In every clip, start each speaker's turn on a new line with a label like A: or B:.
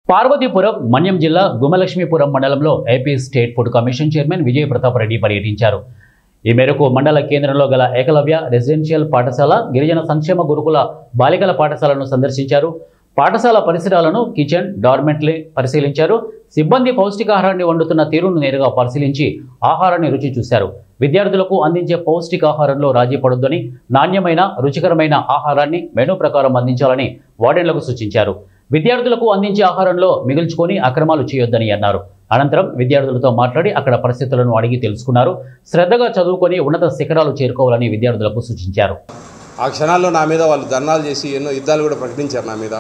A: పార్వతీపురం మన్యం జిల్లా గుమలక్ష్మీపురం మండలంలో AP state food commission chairman Vijaya Pratap Reddy పర్యటించారు. ఈ మేరకు మండల కేంద్రంలో గల ఏకలవ్య రెసిడెన్షియల్ పాఠశాల, గిరిజన సంక్షేమ గురుకుల బాలికల పాఠశాలను సందర్శించారు. పాఠశాల పరిసరాలను, కిచెన్, డార్మెంట్లీ పరిశీలించారు. సిబ్బంది పౌష్టికాహారాన్ని వండుతున్న తీరును నేరుగా పరిశీలించి ఆహారాన్ని రుచి చూశారు. విద్యార్థులకు అందించే పౌష్టికాహారంలో రాజీ పడొద్దని, నాణ్యమైన, రుచికరమైన ఆహారాన్ని మెనూ ప్రకారం అందించాలని వార్డెన్లకు సూచించారు. విద్యార్థులకు అందించే ఆహారంలో మిగుల్చుకొని అక్రమాలు చేయొద్దని అన్నారు. అనంతరం విద్యార్థులతో మాట్లాడి అక్కడ పరిస్థితులను అడిగి తెలుసుకున్నారు. శ్రద్ధగా చదువుకొని ఉన్నత శిఖరాలు చేరుకోవాలని విద్యార్థులకు సూచించారు.
B: ఆ క్షణాల్లో నా మీద వాళ్ళు ధర్నాలు చేసి ఎన్నో యుద్ధాలు కూడా ప్రకటించారు నా మీద.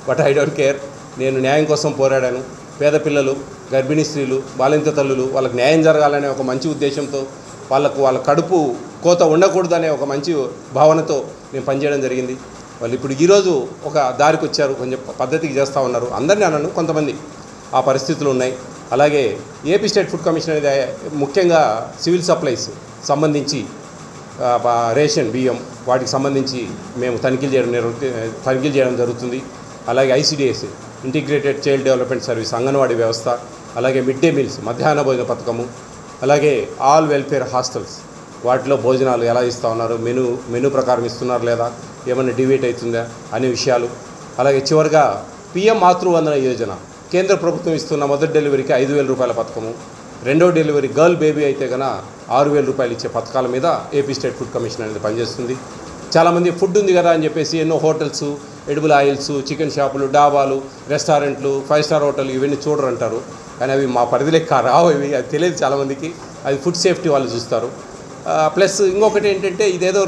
B: But I don't care. నేను న్యాయం కోసం పోరాడాను. పేద పిల్లలు, గర్భిణీ స్త్రీలు, బాలింత తల్లులు వాళ్ళకి న్యాయం జరగాలనే ఒక మంచి ఉద్దేశంతో, వాళ్ళ కడుపు కోత ఉండకూడదనే ఒక మంచి భావనతో నేను పనిచేయడం జరిగింది. వాళ్ళు ఇప్పుడు ఈరోజు ఒక దారికి వచ్చారు, కొంచెం పద్ధతికి చేస్తూ ఉన్నారు. అందరినీ అన్నాను, కొంతమంది ఆ పరిస్థితులు ఉన్నాయి. అలాగే ఏపీ స్టేట్ ఫుడ్ కమిషన్ అనేది ముఖ్యంగా సివిల్ సప్లైస్ సంబంధించి రేషన్ బియ్యం వాటికి సంబంధించి మేము తనిఖీలు చేయడం జరుగుతుంది. అలాగే ICDS integrated child development service anganwadi వ్యవస్థ, అలాగే మిడ్ డే మీల్స్ మధ్యాహ్న భోజన పథకము, అలాగే ఆల్ వెల్ఫేర్ హాస్టల్స్ వాటిలో భోజనాలు ఎలా ఇస్తూ ఉన్నారు, మెనూ ప్రకారం ఇస్తున్నారు లేదా, ఏమైనా డివేట్ అవుతుందా అనే విషయాలు. అలాగే చివరిగా పిఎం మాతృవందన యోజన కేంద్ర ప్రభుత్వం ఇస్తున్న మొదటి డెలివరీకి 5,000 రూపాయల పథకము, రెండో డెలివరీ గర్ల్ బేబీ అయితే కన్నా 6,000 రూపాయలు ఇచ్చే పథకాల మీద ఏపీ స్టేట్ ఫుడ్ కమిషన్ అనేది పనిచేస్తుంది. చాలామంది ఫుడ్ ఉంది కదా అని చెప్పేసి ఎన్నో హోటల్స్, ఎడిబుల్ ఆయిల్స్, చికెన్ షాపులు, డాబాలు, రెస్టారెంట్లు, 5 స్టార్ హోటల్ ఇవన్నీ చూడరంటారు. కానీ అవి మా పరిధిలోకి రావు. అది తెలియదు చాలామందికి. అది ఫుడ్ సేఫ్టీ వాళ్ళు చూస్తారు. ప్లస్ ఇంకొకటి ఏంటంటే ఇదేదో